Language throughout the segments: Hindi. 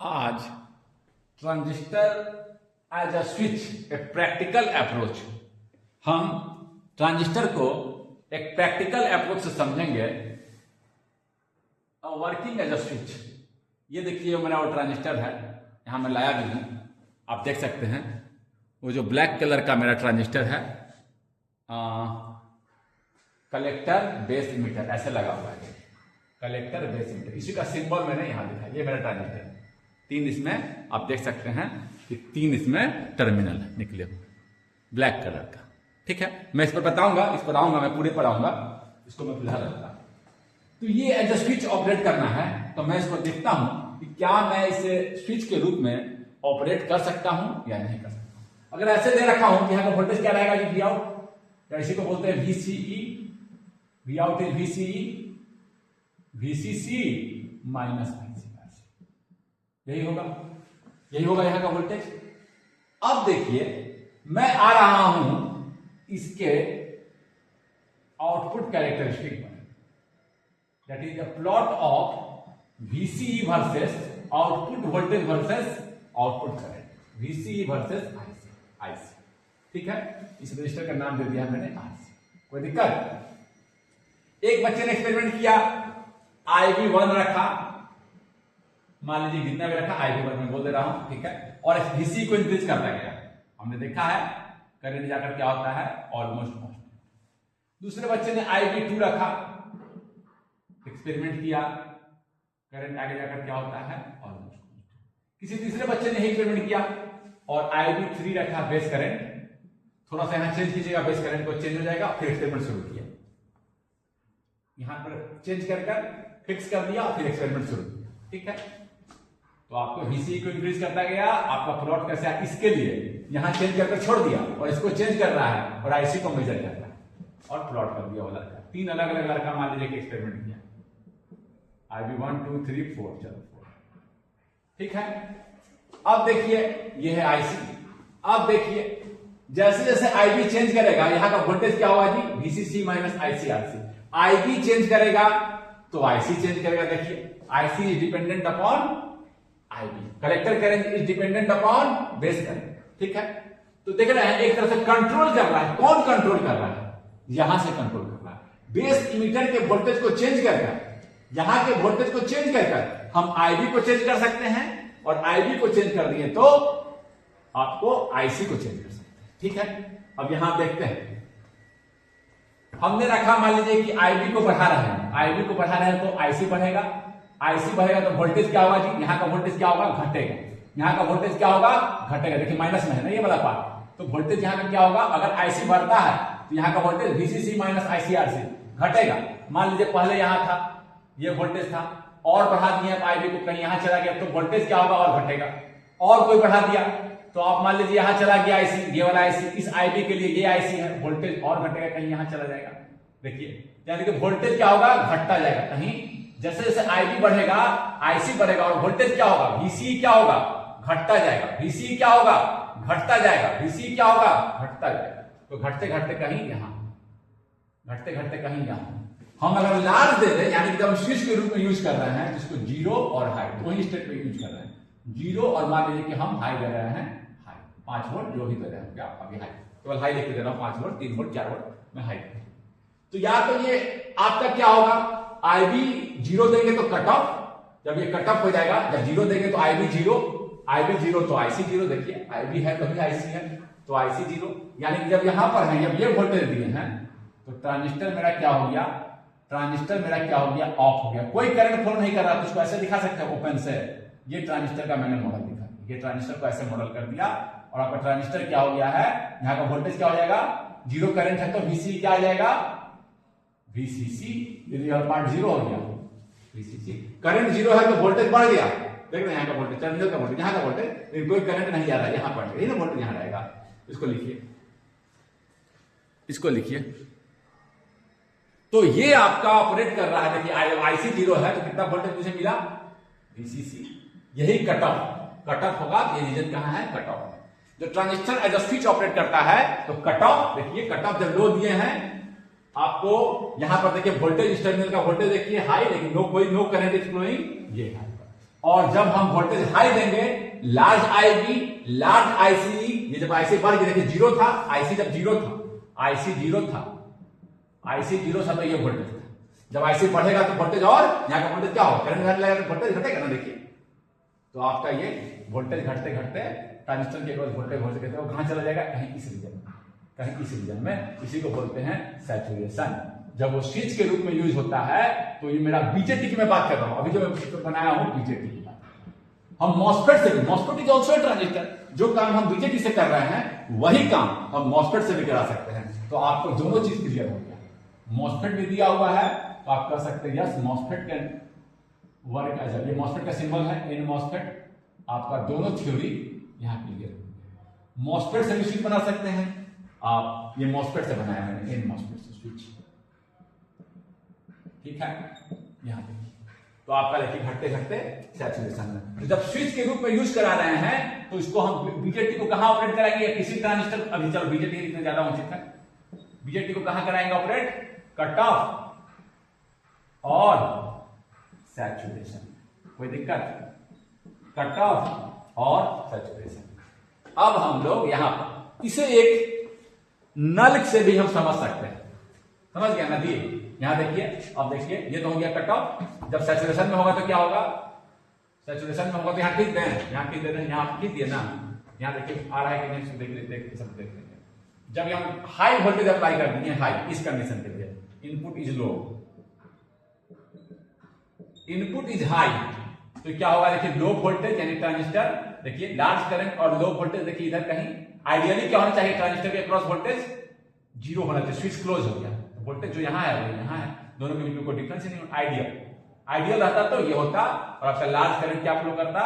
आज transistor as a switch a practical approach, हम ट्रांजिस्टर को एक प्रैक्टिकल अप्रोच से समझेंगे। वर्किंग एज अ स्विच, ये देखिए मेरा वो ट्रांजिस्टर है, यहां मैं लाया भी हूं, आप देख सकते हैं। वो जो ब्लैक कलर का मेरा ट्रांजिस्टर है, कलेक्टर बेस इमीटर ऐसे लगा हुआ है, कलेक्टर बेस इमीटर, इसी का सिंबल मैंने यहां दिखा। ये मेरा ट्रांजिस्टर, तीन इसमें आप देख सकते हैं कि तीन इसमें टर्मिनल निकले हुए ब्लैक कलर का। ठीक है, मैं इस पर बताऊंगा, इस पर आऊंगा, मैं पूरे पर आऊंगा, इसको मैं फिलहाल रखता हूं। तो ये एज अ स्विच ऑपरेट करना है, तो मैं इसको देखता हूं कि क्या मैं इसे स्विच के रूप में ऑपरेट कर सकता हूं या नहीं कर सकता हूं। अगर ऐसे दे रखा हूं कि यहां का वोल्टेज क्या रहेगा जी, वी आउट, या इसी को बोलते हैं VCE, V out is VCE, VCC minus ICRC, यही होगा यहाँ का वोल्टेज। अब देखिए मैं आ रहा हूं इसके आउटपुट कैरेक्टरिस्टिक पर, that is the plot of VCE versus output voltage versus output current, VCE versus IC। ठीक है, इस रजिस्टर का नाम दे दिया मैंने IC। कोई दिक्कत? एक बच्चे ने एक्सपेरिमेंट किया, IB1 रखा, मान लीजिए जितना भी रखा IB1 में बोल दे रहा हूं, ठीक है, और VCE को इंक्रीज करता गया। हमने देखा है करंट जाकर क्या होता है, ऑलमोस्ट कांस्टेंट। दूसरे बच्चे ने IB2 रखा, एक्सपेरिमेंट किया, करंट आगे जाकर क्या होता है, ऑलमोस्ट कांस्टेंट। किसी तीसरे बच्चे ने एक्सपेरिमेंट किया और IB3 रखा, बेस करंट, थोड़ा सा यहां चेंज कीजिएगा, बेस करंट को चेंज हो जाएगा, फिर एक्सपेरिमेंट शुरू किया, यहां पर चेंज कर फिक्स कर दिया, फिर एक्सपेरिमेंट शुरू किया। ठीक है, तो आपको VCE को इंक्रीज करता गया, आपका प्लॉट कैसे है, इसके लिए यहां चेंज करके छोड़ दिया और इसको चेंज कर रहा है और IC को मेजर कर रहा है और प्लॉट कर दिया वो लड़का। तीन अलग अलग लड़का मान लीजिए कि एक्सपेरिमेंट किया, IB1 2 3 4, चलो 4। ठीक है, अब देखिए ये है IC। अब देखिए जैसे जैसे IB चेंज करेगा, यहां का वोल्टेज क्या होगा जी, VCC minus ICRC। IB change करेगा तो IC चेंज करेगा। देखिए IC is dependent upon IB, collector current is dependent upon base current. ठीक है, तो देख रहे हैं एक तरह से कंट्रोल कर रहा है। कौन कंट्रोल कर रहा है? यहां से कंट्रोल कर रहा है। बेस इमीटर के वोल्टेज को चेंज करके, यहां के वोल्टेज को चेंज करके हम IB को चेंज कर सकते हैं, और IB को चेंज कर दिए तो आपको IC को चेंज कर सकते हैं। ठीक है, अब यहां देखते हैं, हमने रखा मान लीजिए कि IB को बढ़ा रहे हैं, IB को बढ़ा रहे हैं तो IC बढ़ेगा, IC बढ़ेगा तो वोल्टेज क्या होगा जी, यहां का वोल्टेज क्या होगा, घटेगा, यहां का वोल्टेज क्या होगा, घटेगा। देखिए माइनस में है ना ये वाला पार्ट, तो वोल्टेज यहां का क्या होगा, अगर IC बढ़ता है तो यहां का वोल्टेज VCC माइनस ICRC घटेगा। मान लीजिए पहले यहां था, ये वोल्टेज था, और बढ़ा दिए IB को, कहीं यहां चला गया तो वोल्टेज क्या होगा, और घटेगा। और कोई बढ़ा दिया तो आप मान लीजिए यहां चला गया IC, ये वाला IC, इस IB के लिए ये IC है, वोल्टेज और घटेगा, कहीं यहां चला जाएगा। देखिए यानी कि वोल्टेज क्या होगा, घटता जाएगा। कहीं जैसे जैसे IB बढ़ेगा IC बढ़ेगा, और वोल्टेज क्या होगा, VCE क्या होगा, घटता जाएगा। VCE क्या होगा, घटता जाएगा। VCE क्या होगा, घटता जाएगा। तो घटते घटते कहीं यहां, घटते घटते कहीं यहां। हम अगर लार्ज दे दें, यानी कि हम स्विच के रूप में यूज कर रहे हैं, जिसको जीरो और हाई दो ही स्टेट में यूज कर रहे हैं, जीरो, और मान लीजिए कि हम हाई दे रहे हैं, हाई 5 वोल्ट जो भी दे रहे हैं, क्या अभी हाई, केवल हाई लिख के दे रहा हूं, 5 वोल्ट 3 वोल्ट 4 वोल्ट में हाई। तो या तो ये आपका क्या होगा, IB जीरो देंगे तो कट ऑफ, जब ये कट ऑफ हो जाएगा, जब जीरो देंगे तो IB जीरो, IB जीरो तो IC जीरो। देखिए IB है तो भी IC है, तो IC जीरो, यानी कि जब यहां पर है, जब ये वोल्टेज दिए हैं, तो ट्रांजिस्टर मेरा क्या हो गया, ट्रांजिस्टर मेरा क्या हो गया, ऑफ हो गया। कोई करंट फ्लो नहीं कर रहा, तो इसको ऐसे दिखा सकते हैं ओपन से। ये ट्रांजिस्टर का मैंने मॉडल दिखा, ये ट्रांजिस्टर को ऐसे मॉडल कर दिया, और आपका ट्रांजिस्टर क्या हो गया है, यहाँ का वोल्टेज क्या हो जाएगा, जीरो करंट है तो VCE क्या आ जाएगा, VCC, ये पार्ट जीरो हो गया, VCC। करंट जीरो है तो वोल्टेज बढ़ गया, देख रहे हैं यहाँ का वोल्टेज, टर्मिनल का वोल्टेज, यहाँ का वोल्टेज, लेकिन कोई करंट नहीं जा रहा है, यहाँ बढ़ गया ना वोल्टेज, यहाँ रहेगा। इसको लिखिए, इसको लिखिए। तो ये आपका ऑपरेट कर रहा है। देखिए IC जीरो है तो कितना वोल्टेज मुझे मिला, VCC। यही कट ऑफ होगा, ये रीजन कहां है, कट ऑफ। जो transistor as a switch operate करता है तो कट ऑफ, देखिए कट ऑफ जब लो दिए हैं आपको, यहां पर देखिए वोल्टेज, टर्मिनल का वोल्टेज देखिए हाई, लेकिन नो करंट इज फ्लोइंग, ये हाई। और जब हम वोल्टेज हाई देंगे, लार्ज आईबी, लार्ज आईसी, ये जब आईसी बढ़ गया, देखिए जीरो था, आईसी जब जीरो था, आईसी जीरो था, आईसी जीरो था तो ये वोल्टेज था। जब आईसी बढ़ेगा तो वोल्टेज, और यहाँ का वोल्टेज क्या होगा, करंट घटने लगेगा तो वोल्टेज घटेगा ना। देखिए तो आपका ये वोल्टेज घटते घटते ट्रांजिस्टर के क्रॉस वोल्टेज हो सके तो कहां चला जाएगा, कहीं इस रीजन में, कहीं इस रीजन में। इसी को बोलते हैं सैचुरेशन। जब वो स्विच के रूप में यूज होता है तो ये मेरा बीजेटी की मैं बात कर रहा हूं, अभी जो मैं बनाया हूं बीजेटी की बात। हम मॉसफेट से भी, मॉसफेट इज ऑल्सो ट्रांजिस्टर, जो काम हम बीजेटी से कर रहे हैं वही काम हम मॉसफेट से भी करा सकते हैं। तो आपको दोनों चीज क्लियर हो गया। मॉसफेट भी दिया हुआ है तो आप कह सकते हैं yes MOSFET can work as a, ये मॉसफेट का सिंबल है एन मॉसफेट। आपका दोनों थ्योरी यहां क्लियर हो गया। मॉसफेट से भी स्विच बना सकते हैं आप, ये मॉसफेट से बनाया मैंने, एन मॉसफेट से स्विच, ठीक है। यहां देखिए तो आपका देखिए घटते घटते सैचुरेशन में। तो जब स्विच के रूप में यूज करा रहे हैं तो इसको हम बीजेटी को कहां ऑपरेट कराएंगे, किसी ट्रांजिस्टर, अभी चलो बीजेटी इतना ज्यादा उचित है, बीजेटी को कहां कराएंगे ऑपरेट, कट ऑफ और सैचुरेशन, कोई दिक्कत, कट ऑफ और सैचुरेशन। अब हम लोग यहां पर इसे एक नल से भी हम समझ सकते हैं, समझ गया ना दी। यहां देखिए, अब देखिए ये तो हो गया कट ऑफ। जब सैचुरेशन में होगा तो क्या होगा, सैचुरेशन में होगा तो यहां खींच दें, यहां खींच दें, यहां खींच दिए ना, यहां देखिए आ रहा है कि नहीं, देख सब देख लेंगे। जब हम हाई वोल्टेज अप्लाई कर देंगे, हाई इस कंडीशन के लिए, input is low, input is high, तो क्या होगा देखिए लो वोल्टेज यानी ट्रांजिस्टर, देखिए लार्ज करंट और लो वोल्टेज, देखिए इधर कहीं आइडियली क्या होना चाहिए, ट्रांजिस्टर के क्रॉस वोल्टेज जीरो होना चाहिए, स्विच क्लोज हो गया, वोल्टेज जो यहां है वो यहां है, दोनों के बीच में कोई डिफरेंस नहीं, आइडियल आइडियल रहता तो ये होता, और आपका लार्ज करंट क्या फ्लो करता,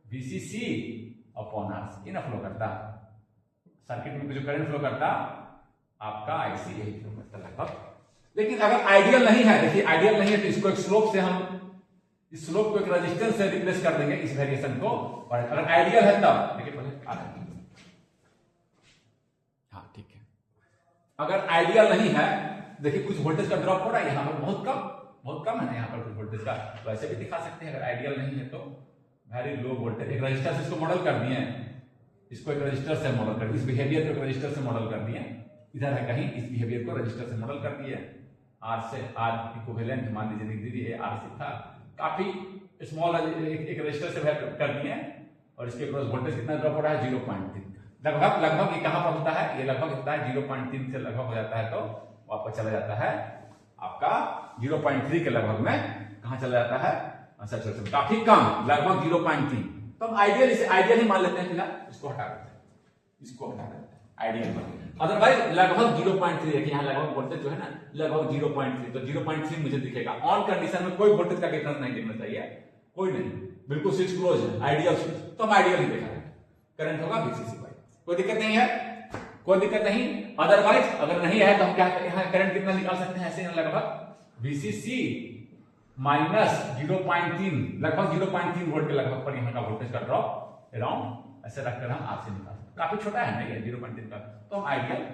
VCC अपॉन R इन फ्लो करता, सर्किट में जो करंट फ्लो करता आपका IC यही फ्लो करता लगभग। लेकिन अगर आइडियल नहीं है, देखिए आइडियल नहीं है तो इसको एक स्लोप से हम, इस स्लोप को एक रेजिस्टेंस से रिप्लेस कर देंगे इस वेरिएशन को, और अगर आइडियल है तब देखिए पहले हाँ ठीक है। अगर आइडियल नहीं है, देखिए कुछ वोल्टेज का ड्रॉप हो रहा है यहाँ पर, बहुत कम है ना यहाँ पर कुछ वोल्टेज का, तो ऐसे भी दिखा सकते हैं। अगर आइडियल नहीं है तो वेरी लो वोल्टेज, एक रजिस्टर से इसको मॉडल कर दिए, इसको एक रजिस्टर से मॉडल कर दिए, इस बिहेवियर को एक रजिस्टर से मॉडल कर दिए, इधर है कहीं इस बिहेवियर को रजिस्टर से मॉडल कर दिए, R से R इक्विवेलेंट मान लीजिए लिख दीजिए, R से था काफी स्मॉल एक रजिस्टर से कर दिए, और इसके क्रॉस वोल्टेज कितना ड्रॉप हो रहा है, 0.3 लगभग। ये कहां पर होता है, ये लगभग होता है 0.3 से लगभग हो जाता है, तो वापस चला जाता है आपका 0.3 के लगभग में, कहां चला जाता है सैचुरेशन, काफी कम, लगभग 0.3। तो हम आइडियल, इसे आइडियल ही मान लेते हैं फिलहाल, इसको हटा देते हैं, इसको हटा देते हैं आइडियल में। अदरवाइज लगभग 0.3 है कि यहाँ लगभग वोल्टेज जो है ना लगभग 0.3, तो 0.3 मुझे दिखेगा। ऑन कंडीशन में कोई वोल्टेज का डिफरेंस नहीं दिखना चाहिए, कोई नहीं, बिल्कुल स्विच क्लोज है, आइडियल स्विच, तो हम आइडियल ही दिखाएंगे, करंट होगा VCC बाई, कोई दिक्कत नहीं है, कोई दिक्कत नहीं। अदरवाइज अगर नहीं है तो हम क्या यहाँ करंट कितना निकाल सकते हैं, ऐसे लगभग VCC माइनस 0.3, लगभग 0.3 वोल्ट के लगभग पर यहाँ का वोल्टेज का ड्रॉप अराउंड ऐसे रखकर हम आपसे निकाल, काफी छोटा है ना ये 0.3 का, तो हम आइडियल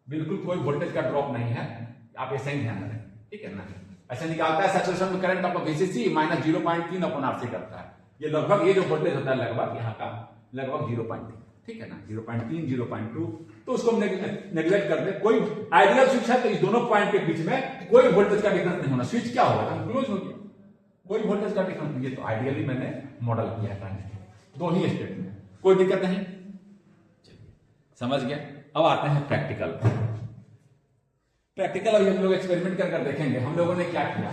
बिल्कुल कोई वोल्टेज का ड्रॉप नहीं है, आप ऐसे ही ध्यान रखें, ठीक है ना। ऐसे निकालता है सैचुरेशन में करंट आपका VCC माइनस 0.3 अपॉन RC करता है, ये लगभग ये जो वोल्टेज होता है लगभग यहाँ का लगभग 0.3, ठीक है ना, 0.3 0.2, तो उसको नेग्लेक्ट कर दे। कोई आइडियल स्विच है तो इस दोनों पॉइंट के बीच में कोई वोल्टेज का डिफरेंस नहीं होना, स्विच क्या होगा क्लोज हो गया, कोई वोल्टेज का डिफरेंस नहीं है, तो आइडियली मैंने मॉडल किया है दो ही स्टेट में, कोई दिक्कत नहीं, समझ गया। अब आते हैं प्रैक्टिकल। प्रैक्टिकल अभी हम लोग एक्सपेरिमेंट कर देखेंगे हम लोगों ने क्या किया,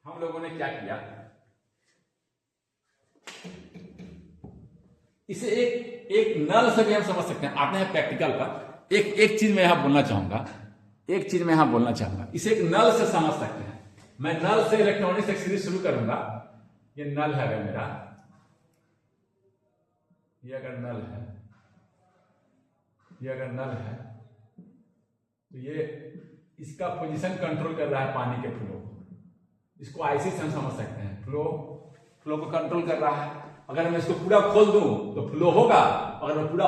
हम लोगों ने क्या किया, इसे एक नल से भी हम समझ सकते हैं। आते हैं प्रैक्टिकल पर। एक चीज मैं यहां बोलना चाहूंगा, इसे एक नल से समझ सकते हैं। मैं नल से इलेक्ट्रॉनिक्स एक सीरीज शुरू करूंगा। ये नल है मेरा, ये अगर नल है तो ये इसका पोजीशन कंट्रोल कर रहा है पानी के फ्लो, इसको आईसी से हम समझ सकते हैं, फ्लो को कंट्रोल कर रहा है। अगर मैं इसको पूरा खोल दूं तो फ्लो होगा, अगर मैं पूरा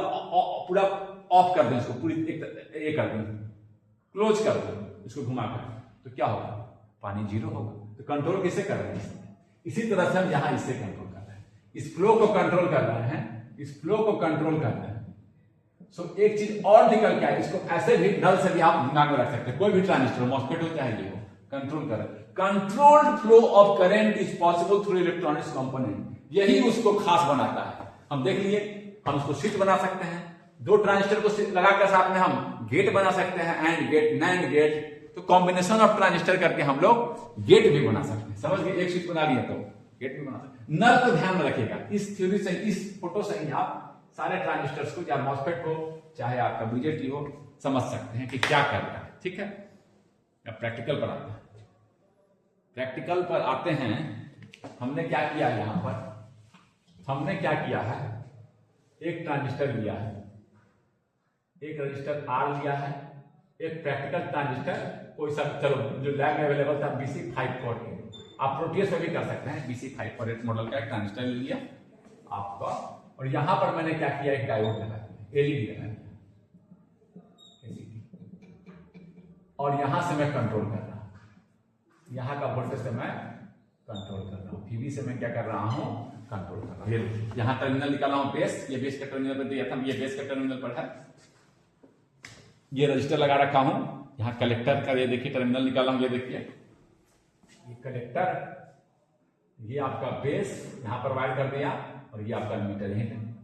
ऑफ कर दूं, इसको पूरी ये कर दूं, क्लोज कर दूं इसको घुमाकर, तो क्या होगा, पानी जीरो होगा। तो कंट्रोल किससे कर रहे हैं? इसी तरह से हम यहां इससे कंट्रोल कर रहे हैं, इस फ्लो को कंट्रोल कर रहे हैं, इस फ्लो को कंट्रोल कर रहे हैं। सो एक चीज और निकल के आए, इसको ऐसे भी नल से भी आप दिमाग में रख सकते हैं, कोई भी ट्रांजिस्टर मॉस्फेट हो चाहे ये हो, कंट्रोल कर, controlled flow of current is possible through electronics component, यही उसको खास बनाता है। हम देख लिए, हम उसको स्विच बना सकते हैं, दो ट्रांजिस्टर को लगाकर साथ में हम गेट बना सकते हैं, एंड गेट, नैंड गेट, तो कॉम्बिनेशन ऑफ ट्रांजिस्टर करके हम लोग गेट भी बना सकते हैं। समझ गए? एक स्विच बना लिया तो गेट भी बना सकते हैं। नल को ध्यान में रखिएगा, इस थ्योरी से, इस फोटो से ही आप सारे ट्रांजिस्टर्स को, चाहे मॉस्फेट हो चाहे आपका बीजेटी हो, समझ सकते हैं कि क्या कर रहा है। ठीक है, अब प्रैक्टिकल पर आते हैं। प्रैक्टिकल पर आते हैं, हमने क्या किया यहां पर, हमने क्या किया है, एक ट्रांजिस्टर लिया है, एक रजिस्टर आर लिया है, एक प्रैक्टिकल ट्रांजिस्टर कोई सा, चलो जो लैब में अवेलेबल था BC548, आप प्रोटीएस में भी कर सकते हैं, BC548 मॉडल का एक ट्रांजिस्टर ले लिया आपका, और यहां पर मैंने क्या किया, एक डायोड लगा दिया, एलईडी लगा दिया, और यहां से मैं कंट्रोल कर रहा हूं, यहां का वोल्टेज से मैं कंट्रोल कर रहा हूं, VB से मैं क्या कर रहा हूं, कंट्रोल कर रहा हूं। ये यहां टर्मिनल निकाला हूं बेस, ये बेस का टर्मिनल पर दिया था, ये बेस का टर्मिनल पर है, ये रजिस्टर लगा रखा हूं, यहां कलेक्टर का ये देखिए टर्मिनल निकाला हूं, ये देखिए ये कलेक्टर, ये आपका बेस यहां पर वायर कर दिया, और ये आपका मीटर,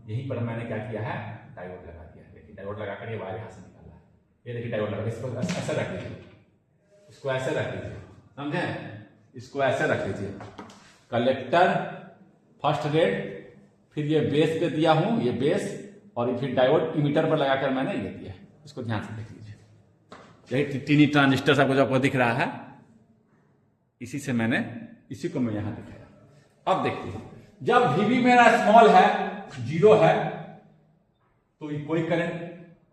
यहीं पर मैंने क्या किया है, डायोड लगा दिया। देखिए डायोड लगाकर ये वायर यहां से निकाला है, ये देखिए डायोड लगा, इसको ऐसे रख लीजिए, इसको ऐसे रख लीजिए, समझे, इसको ऐसे रख लीजिए, कलेक्टर फर्स्ट रेड, फिर ये बेस पे दिया हूं, ये बेस, और फिर डायोड इमीटर पर लगाकर मैंने ये दिया, इसको ध्यान से देख लीजिए, यही टीनी ट्रांजिस्टर आपको दिख रहा है, इसी से मैंने, इसी को मैं यहां दिखाया। अब देखिए, जब VB मेरा स्मॉल है, जीरो है, तो कोई करंट,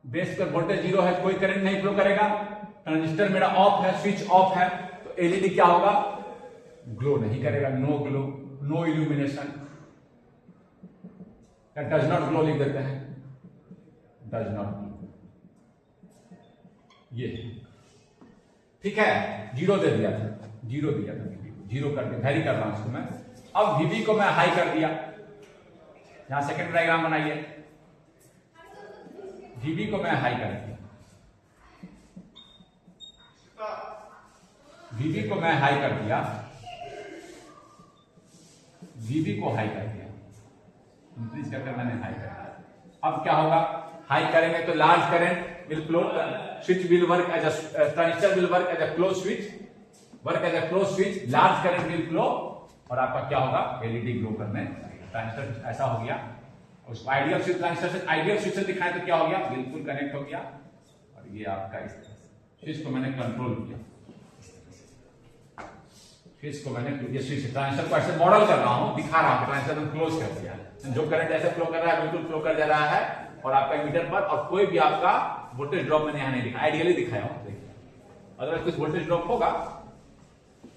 बेस पर वोल्टेज जीरो है, कोई करंट नहीं फ्लो करेगा, ट्रांजिस्टर मेरा ऑफ है, स्विच ऑफ है, तो एलईडी क्या होगा, ग्लो नहीं करेगा, no glow, no illumination, does not glow लिख देते हैं, डज नॉट ग्लो, ये ठीक है, जीरो दे दिया था, जीरो दिया था, जीरो करके वेरी कर रहा हूं इसको मैं। अब VB को मैं हाई कर दिया, यहां सेकंड डायग्राम बनाइए, VB को मैं हाई कर दिया, VB को मैं हाई कर दिया, VB को हाई कर दिया, इंक्रीज करके मैंने हाई कर दिया। अब क्या होगा, हाई करेंगे तो large current will flow, switch will work as a, transistor will work as a close switch, work as a close switch, large current will flow, और आपका क्या होगा, एलईडी ग्लो करने, ट्रांजिस्टर ऐसा हो गया। उसको आइडियल स्विच, ट्रांजिस्टर से आइडियल स्विच से दिखाएं तो क्या हो गया, बिल्कुल कनेक्ट हो गया, और ये आपका इस तरह से स्विच को मैंने कंट्रोल किया, स्विच को मैंने, ये स्विच ट्रांजिस्टर को ऐसे मॉडल कर रहा हूं, दिखा रहा हूं, ट्रांजिस्टर में क्लोज कर दिया, जो करंट ऐसे फ्लो कर रहा है बिल्कुल फ्लो कर जा रहा है, और आपका मीटर पर, और कोई भी आपका वोल्टेज ड्रॉप मैंने यहां नहीं दिखा, आइडियली दिखाया हूं, देखिए अदरवाइज कुछ वोल्टेज ड्रॉप होगा,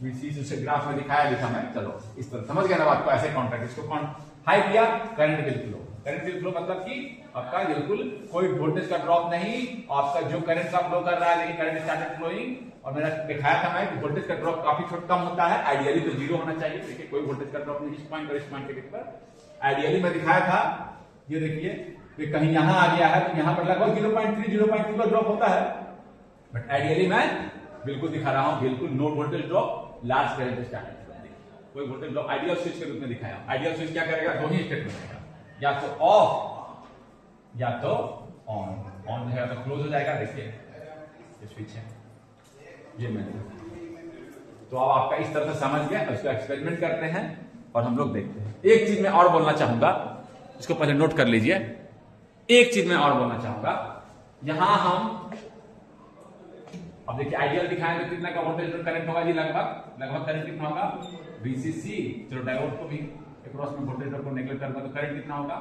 से ग्राफ में दिखाया भी था मैं, चलो इस तरह समझ गया ना बात को, ऐसे कॉन्ट्रैक्ट, इसको हाई किया, current will flow, current will flow मतलब कि आपका बिल्कुल कोई वोल्टेज का ड्रॉप नहीं, आपका जो करंट का फ्लो कर रहा है, लेकिन करंट स्टार्टेड फ्लोइंग, और मैंने दिखाया था मैं कि वोल्टेज का ड्रॉप काफी छोटा कम होता है, आइडियली तो जीरो होना चाहिए, देखिए कोई वोल्टेज का ड्रॉप नहीं, इस पॉइंट और इस पॉइंट के बीच पर, आइडियली मैं दिखाया था, ये देखिए कहीं यहां आ गया है, तो यहां पर लगभग 0.3 का ड्रॉप होता है, बट आइडियली मैं बिल्कुल दिखा रहा हूं, बिल्कुल no voltage drop, large current started, कोई वोल्टेज ड्रॉप, आइडियल स्विच के रूप में दिखाया। आइडियल स्विच क्या करेगा, दो ही स्टेट में रहेगा, या तो ऑफ या तो ऑन, ऑन रहेगा तो क्लोज हो जाएगा, देखिए ये स्विच है, ये मैंने, तो अब आपका इस तरह से समझ गया, इसको एक्सपेरिमेंट करते हैं और हम लोग देखते हैं। एक चीज मैं और बोलना चाहूंगा, इसको पहले नोट कर लीजिए, एक चीज मैं और बोलना चाहूंगा, यहां हम अब देखिए आइडियल दिखाएं तो कितना का वोल्टेज करंट होगा जी, लगभग करंट कितना होगा, VCC, चलो डायोड को भी अक्रॉस में वोल्टेज को नेगलेक्ट करूंगा तो करंट कितना होगा,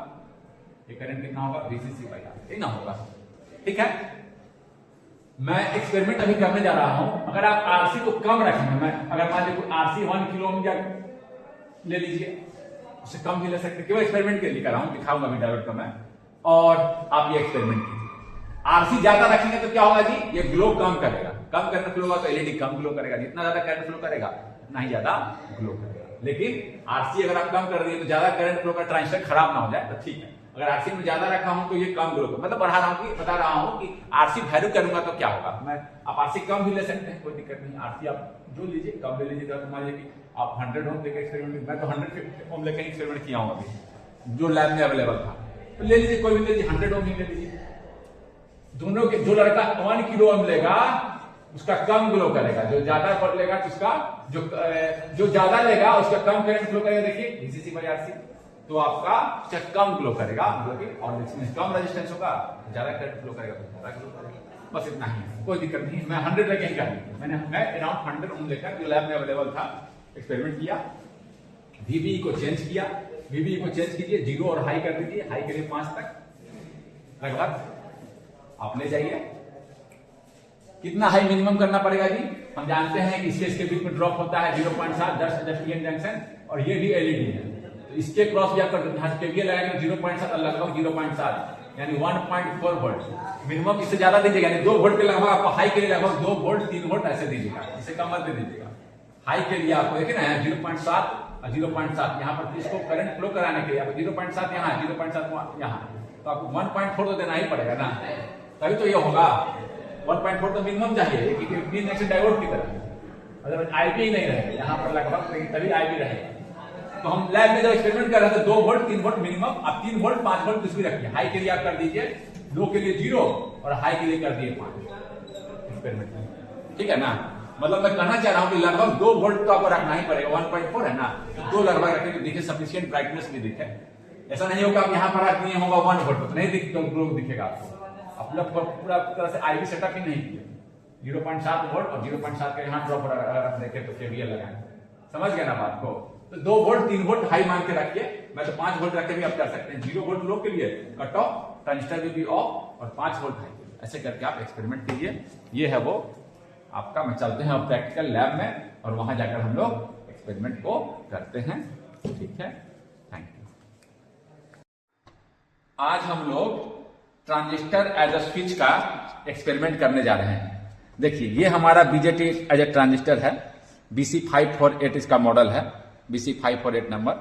ये करंट कितना होगा, VCC/R, इतना होगा, ठीक है। मैं एक्सपेरिमेंट अभी करने जा रहा हूं, अगर आप RC को कम रखेंगे, मैं अगर मान लीजिए RC 1 किलो ओम या ले लीजिए, उससे कम भी ले सकते, केवल एक्सपेरिमेंट के लिए कर रहा हूं, दिखाऊंगा अभी डायोड का मैं, और आप ये एक्सपेरिमेंट कीजिए। RC ज्यादा रखेंगे तो क्या होगा जी, ये ग्लो कम करेगा, कम करंट फ्लो होगा तो एलईडी कम ग्लो करेगा, जितना ज्यादा करंट फ्लो करेगा उतना ही ज्यादा ग्लो करेगा। लेकिन आरसी अगर आप कम कर दिए तो ज्यादा करंट फ्लो का ट्रांजिस्टर खराब ना हो जाए तो ठीक है। अगर आरसी में ज्यादा रखा हूं तो ये कम ग्लो, मतलब बता रहा हूं कि आरसी वैल्यू करूंगा तो क्या होगा। मैं आप आरसी कम भी ले सकते हैं, कोई दिक्कत नहीं। आरसी आप जो लीजिए कम ले लीजिए, तो मान लीजिए कि आप 100 ओम लेकर एक्सपेरिमेंट, मैं तो 150 ओम लेकर एक्सपेरिमेंट किया हूं अभी जो लैब में अवेलेबल था, तो ले लीजिए, कोई भी ले लीजिए, 100 ओम ही ले लीजिए। दोनों के जो लड़का 1 किलो ओम लेगा उसका कम ग्लो करेगा, जो ज्यादा पर लेगा तो उसका जो ज्यादा लेगा उसका कम करंट फ्लो करेगा। देखिए VCC बाई RC, तो आपका कम ग्लो करेगा, और इसमें कम रेजिस्टेंस होगा, ज्यादा करंट फ्लो करेगा तो ज्यादा ग्लो करेगा। बस इतना ही, कोई दिक्कत नहीं। मैं 100 लेके ही कर मैं अराउंड 100 ओम लेकर जो लैब में अवेलेबल था एक्सपेरिमेंट किया। VBE को चेंज किया, VBE को चेंज कीजिए, 0 और हाई कर दीजिए, हाई करिए 5 तक लगभग आप ले जाइए। कितना हाई मिनिमम करना पड़ेगा जी? हम जानते हैं कि इसके बीच में ड्रॉप होता है 0.7 10 पीएन जंक्शन, और ये भी एलईडी है, तो इसके क्रॉस भी आपका केवीएल लगाएंगे 0.7 लगभग 0.7 यानी 1.4 वोल्ट मिनिमम। इससे ज्यादा दीजिएगा, यानी 2 वोल्ट के लगभग आपको हाई के लिए लगभग 2 वोल्ट 3 वोल्ट ऐसे दीजिएगा, इससे कम मत दे दीजिएगा। हाई के लिए आपको देखिए ना 0.7 और 0.7 यहाँ पर इसको करंट फ्लो कराने के लिए आपको 0.7 यहाँ 0.7 यहाँ, तो आपको 1.4 तो देना ही पड़ेगा ना, तभी तो ये होगा। 1.4 तो मिनिमम चाहिए कि डायोड की तरह, अगर आईबी नहीं रहेगा यहाँ पर लगभग, तभी आईबी रहेगा। तो हम लैब में जब एक्सपेरिमेंट कर रहे थे 2 वोल्ट 3 वोल्ट मिनिमम, आप 3 वोल्ट 5 वोल्ट कुछ भी रखिए। हाई के लिए आप कर दीजिए, लो के लिए 0 और हाई के लिए कर दिए 5 एक्सपेरिमेंट, ठीक है ना। मतलब मैं कहना चाह रहा हूं कि लगभग 2 वोल्ट तो आपको रखना ही पड़ेगा, 1.4 है ना, तो 2 लगभग रखेंगे, दिखे सफिशिएंट ब्राइटनेस भी दिखे। ऐसा नहीं होगा आप यहाँ पर रख दिए होगा 1 वोल्ट तो नहीं दिखेगा आपको। अपना पूरा तरह से आईबी सेटअप ही नहीं किया, 0.7 वोल्ट और 0.7 का यहाँ ड्रॉप रख देखे तो केवीएल लगाए, समझ गए ना बात को। तो 2 वोल्ट 3 वोल्ट हाई मान के रखिए, मैं तो 5 वोल्ट रख के भी आप कर सकते हैं। 0 वोल्ट लो के लिए कट ऑफ, ट्रांजिस्टर भी ऑफ, और 5 वोल्ट हाई, ऐसे करके आप एक्सपेरिमेंट कीजिए। ये है वो आपका। मैं चलते हैं अब प्रैक्टिकल लैब में, और वहां जाकर हम लोग एक्सपेरिमेंट को करते हैं, ठीक है। Thank you. आज हम लोग ट्रांजिस्टर एज अ स्विच का एक्सपेरिमेंट करने जा रहे हैं। देखिए ये हमारा बीजेटी एज ए ट्रांजिस्टर है, BC548 इसका मॉडल है, BC548 नंबर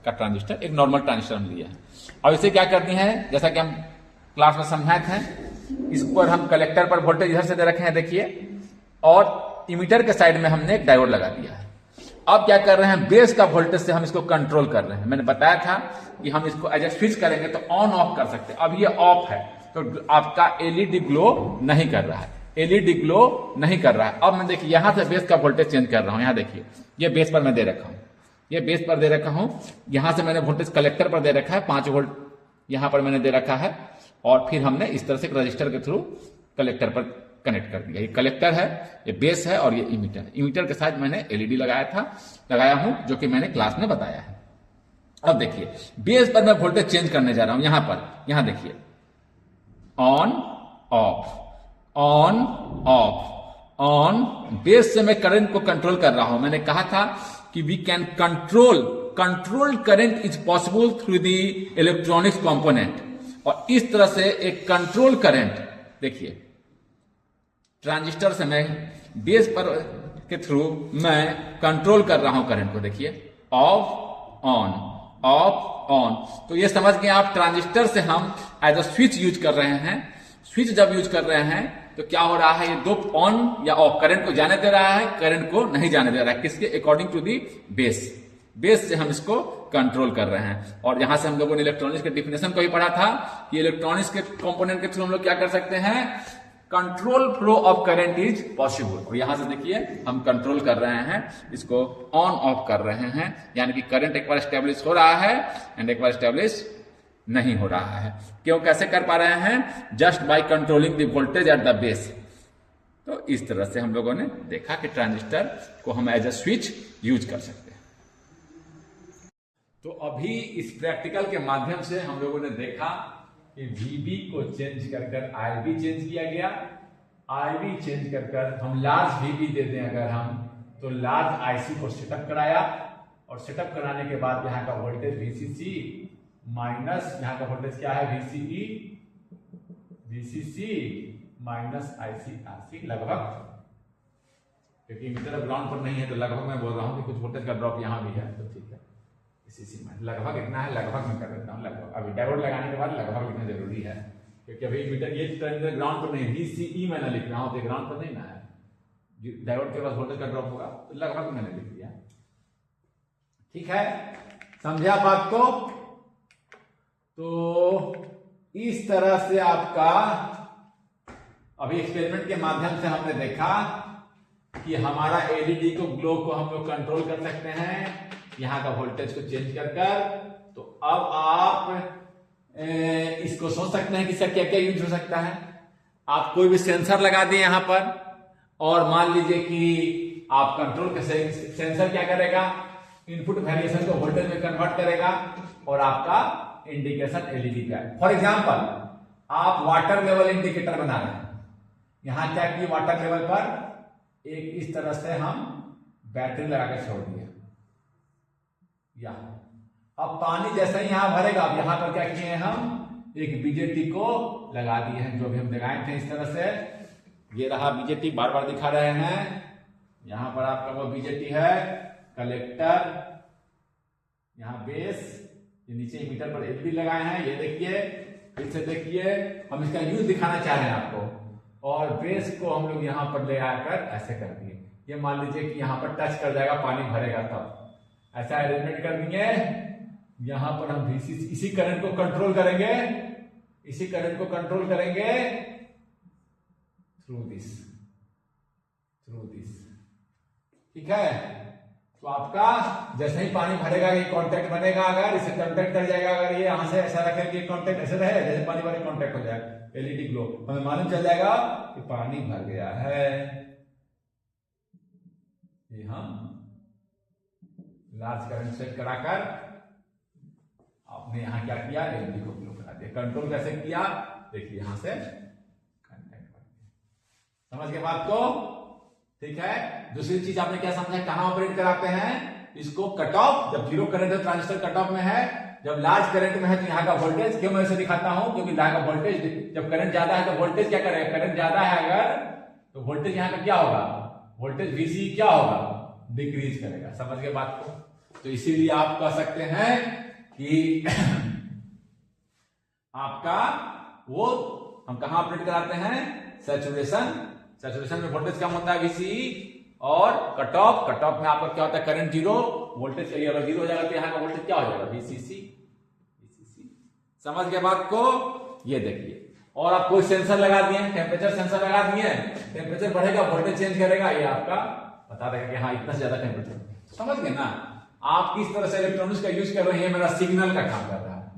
का ट्रांजिस्टर, एक नॉर्मल ट्रांजिस्टर हम लिए हैं। अब इसे क्या करनी है, जैसा कि हम क्लास में समझाए थे, इस पर हम कलेक्टर पर वोल्टेज इधर से दे रखे हैं देखिए, और इमीटर के साइड में हमने एक डायोड लगा दिया है। अब क्या कर रहे हैं, बेस का वोल्टेज से हम इसको कंट्रोल कर रहे हैं। मैंने बताया था कि हम इसको एज ए स्विच करेंगे तो ऑन ऑफ कर सकते हैं। अब ये ऑफ है तो आपका एलईडी ग्लो नहीं कर रहा है, एलईडी ग्लो नहीं कर रहा है। अब मैं देखिए यहां से बेस का वोल्टेज चेंज कर रहा हूं, यहां देखिए ये बेस पर मैं दे रखा हूं, ये बेस पर दे रखा हूं, यहां से मैंने वोल्टेज कलेक्टर पर दे रखा है 5 वोल्ट यहां पर मैंने दे रखा है, और फिर हमने इस तरह से रजिस्टर के थ्रू कलेक्टर पर कनेक्ट कर दिया। ये कलेक्टर है, ये बेस है, और ये इमीटर। इमीटर के साथ मैंने एलईडी लगाया हूं, जो कि मैंने क्लास में बताया है। अब देखिए बेस पर मैं वोल्टेज चेंज करने जा रहा हूं, यहां पर, यहां देखिए on off on off on. Base से मैं करंट को कंट्रोल कर रहा हूं। मैंने कहा था कि we can control current is possible through the electronics component, और इस तरह से एक कंट्रोल करंट, देखिए ट्रांजिस्टर से मैं बेस पर के थ्रू मैं कंट्रोल कर रहा हूं करंट को, देखिए ऑफ ऑन ऑफ ऑन। तो ये समझ गए आप, ट्रांजिस्टर से हम एज अ स्विच यूज कर रहे हैं। स्विच जब यूज कर रहे हैं तो क्या हो रहा है, ये दो ऑन या ऑफ, करंट को जाने दे रहा है, करंट को नहीं जाने दे रहा है, किसके according to the base. Base से हम इसको कंट्रोल कर रहे हैं। और यहां से हम लोगों ने इलेक्ट्रॉनिक्स के डिफिनेशन को भी पढ़ा था कि इलेक्ट्रॉनिक्स के कंपोनेंट के थ्रू हम लोग क्या कर सकते हैं, control flow of current is possible. और यहां से देखिए हम कंट्रोल कर रहे हैं, इसको ऑन ऑफ कर रहे हैं, यानी कि करंट एक बार स्टेब्लिश हो रहा है एंड एक बार स्टेब्लिश नहीं हो रहा है। क्यों, कैसे कर पा रहे हैं, just by controlling the voltage at the base. तो इस तरह से हम लोगों ने देखा कि ट्रांजिस्टर को हम एज अ स्विच यूज कर सकते हैं। तो अभी इस प्रैक्टिकल के माध्यम से हम लोगों ने देखा कि VB को चेंज कर IB चेंज किया गया, IB चेंज कर हम लार्ज VB दे दें अगर हम, तो लार्ज IC को सेटअप कराया, और सेटअप कराने के बाद यहाँ का वोल्टेज VCC माइनस यहाँ का वोल्टेज क्या है, VCC माइनस ICRC लगभग क्योंकि मीटर ग्राउंड पर नहीं है तो लगभग मैं बोल रहा हूँ कि कुछ वोल्टेज का ड्रॉप यहाँ भी है, तो ठीक है इसी में लगभग इतना है, लगभग मैं कर देता हूँ लगभग। अभी डायोड लगाने के बाद लगभग लिखना जरूरी है, क्योंकि अभी मीटर ये टर्मिनल ग्राउंड पर नहीं, VCE मैंने लिख रहा हूँ, ग्राउंड पर नहीं ना है, डायोड के पास वोल्टेज का ड्रॉप होगा तो लगभग मैंने लिख दिया। ठीक है, समझे आप बात को? तो इस तरह से आपका अभी एक्सपेरिमेंट के माध्यम से हमने देखा कि हमारा एलईडी को ग्लो को हम लोग कंट्रोल कर सकते हैं यहाँ का वोल्टेज को चेंज कर कर। तो अब आप इसको सोच सकते हैं कि इसका क्या क्या यूज हो सकता है। आप कोई भी सेंसर लगा दें यहाँ पर और मान लीजिए कि आप कंट्रोल कर, सेंसर क्या करेगा, इनपुट वेरिएशन को वोल्टेज में कन्वर्ट करेगा और आपका इंडिकेशन एलईडी का। फॉर एग्जांपल आप वाटर लेवल इंडिकेटर बना रहे हैं, यहां क्या किए, वाटर लेवल पर एक इस तरह से हम बैटरी लगा के छोड़ दिए, अब पानी जैसे ही यहां भरेगा, अब यहां पर क्या किए हैं, हम एक बीजेटी को लगा दिए हैं, जो भी हम दिखाए थे इस तरह से। ये रहा बीजेटी, बार बार दिखा रहे हैं, यहां पर आपका वो बीजेटी है, कलेक्टर, यहाँ बेस, ये नीचे मीटर पर एलईडी लगाए हैं, ये देखिए, फिर से देखिए, हम इसका यूज दिखाना चाह रहे हैं आपको। और बेस को हम लोग यहाँ पर ले आकर ऐसे कर दिए, ये मान लीजिए कि यहाँ पर टच कर जाएगा, पानी भरेगा, तब ऐसा अरेंजमेंट कर दिए। यहाँ पर हम इसी करंट को कंट्रोल करेंगे, इसी करंट को कंट्रोल करेंगे थ्रू दिस, ठीक है। तो आपका जैसे ही पानी भरेगा ये कांटेक्ट बनेगा, अगर इसे कांटेक्ट कर जाएगा, अगर ये यहां से ऐसा रखे कि कांटेक्ट ऐसे रहे, जैसे पानी भरे कांटेक्ट हो जाएगा, एलईडी ग्लो, हमें मालूम चल जाएगा कि पानी भर गया है। ये हम लार्ज करंट सेट कराकर आपने यहां क्या किया, एलईडी को ग्लो करा दिया। कंट्रोल कैसे किया, देखिए यहां से कांटेक्ट बन गया। समझ गए बात को? ठीक है। दूसरी चीज आपने क्या समझा, कहां ऑपरेट कराते हैं इसको, कट ऑफ, जब जीरो करंट है ट्रांजिस्टर कट ऑफ में है, जब लार्ज करंट में है तो यहाँ का वोल्टेज, क्यों मैं इसे दिखाता हूं, क्योंकि यहाँ का वोल्टेज, जब करंट ज्यादा है तो वोल्टेज क्या करेगा, करंट ज्यादा है अगर तो वोल्टेज यहाँ का क्या होगा, वोल्टेज VCE क्या होगा, डिक्रीज करेगा। समझ गए बात को? तो इसीलिए आप कह सकते हैं कि आपका वो हम कहां ऑपरेट कराते हैं, सैचुरेशन में वोल्टेज कम होता है VCE, और कट ऑफ में आपका क्या होता है, करंट जीरो, वोल्टेज अगर जीरो हो जाएगा तो यहाँ का वोल्टेज क्या हो जाएगा, VCC। समझ गए बात को? ये देखिए, और आप कोई सेंसर लगा दिए, टेम्परेचर सेंसर लगा दिए, टेम्परेचर बढ़ेगा वोल्टेज चेंज करेगा, ये आपका बता देगा कि हाँ इतना से ज्यादा टेम्परेचर। समझ गए ना? आप किस तरह से इलेक्ट्रॉनिक्स का यूज कर रहे हैं, मेरा सिग्नल का काम कर रहा है,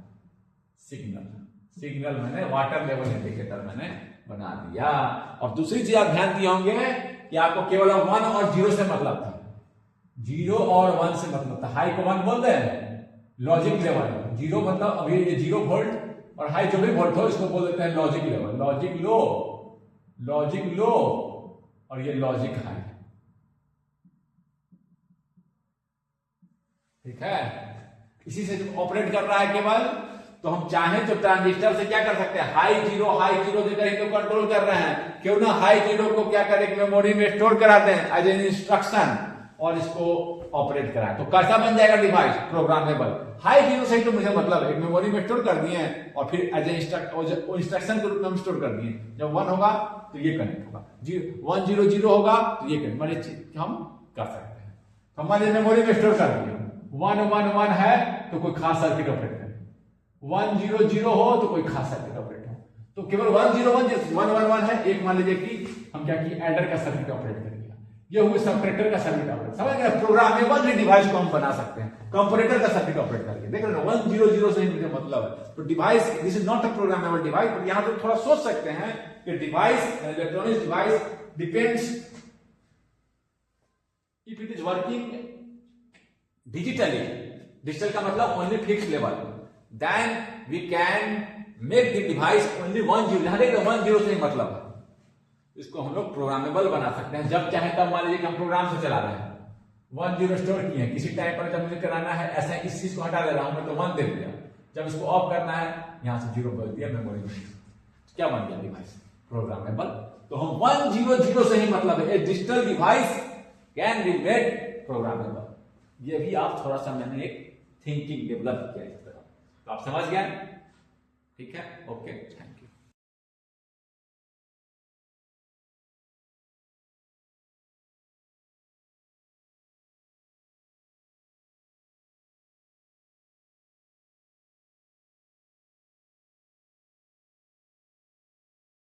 सिग्नल मैंने वाटर लेवल इंडिकेटर मैंने बना दिया। और दूसरी चीज आप ध्यान दिए होंगे कि आपको केवल 1 और 0 से मतलब था, 0 और 1 से मतलब था। हाई को 1 बोलते हैं लॉजिक लेवल, 0 मतलब अभी ये 0 वोल्ट, और हाई जो भी वोल्ट हो इसको बोल देते हैं लॉजिक लेवल, लॉजिक लो, और ये लॉजिक हाई। ठीक है, इसी से जो ऑपरेट कर रहा है केवल, तो हम चाहें तो ट्रांजिस्टर से क्या कर सकते हैं, हाई जीरो जो कहीं तो कंट्रोल कर रहे हैं, क्यों ना हाई जीरो को क्या करें, मेमोरी में स्टोर कराते हैं एज एन इंस्ट्रक्शन, और इसको ऑपरेट कराएं तो कैसा बन जाएगा डिवाइस, प्रोग्रामेबल। हाई जीरो से तो मुझे मतलब एक मेमोरी में स्टोर कर दिए और फिर एज ए इंस्ट्रक्शन के रूप में हम स्टोर कर दिए, जब 1 होगा तो ये कनेक्ट होगा, 100 होगा तो ये कनेक्ट, मतलब हम कर सकते हैं। हमारे मेमोरी में स्टोर कर दिए, 111 है तो कोई खास सर्किट ऑपरेट करे, 100 हो तो कोई खास सर्किट ऑपरेट हो, तो केवल 111 है, एक मान लीजिए कि हम क्या किए, एडर का सर्किट ऑपरेट कर दिया, ये हुए सबट्रैक्टर का सर्किट ऑपरेट। समझ गए? प्रोग्रामेबल डिवाइस को हम बना सकते हैं कंपैरेटर का सर्किट ऑपरेट करके। देख रहे हो 100 से मुझे मतलब है, तो device this is not a programmable device, but यहां तो थोड़ा सोच सकते हैं कि device, electronic device depends if it is working digitally, digital का मतलब only fix level, then we can make the device only 10, यहां देखो 10 से ही मतलब है, इसको हम लोग प्रोग्रामेबल बना सकते हैं। जब चाहे तब मान लीजिए कि हम प्रोग्राम से चला रहे हैं, 10 स्टोर किए, किसी टाइम पर जब मुझे कराना है ऐसा इस चीज को हटा दे रहा हूं मैं तो 1 दे दिया, जब इसको ऑफ करना है यहां से 0 बोल दिया मेमोरी में, क्या बन गया डिवाइस, प्रोग्रामेबल। तो हम 100 से ही मतलब है, digital device can be made programmable. ये भी आप थोड़ा सा मैंने एक थिंकिंग डेवलप किया इस तरह, तो आप समझ गए। ठीक है, ओके।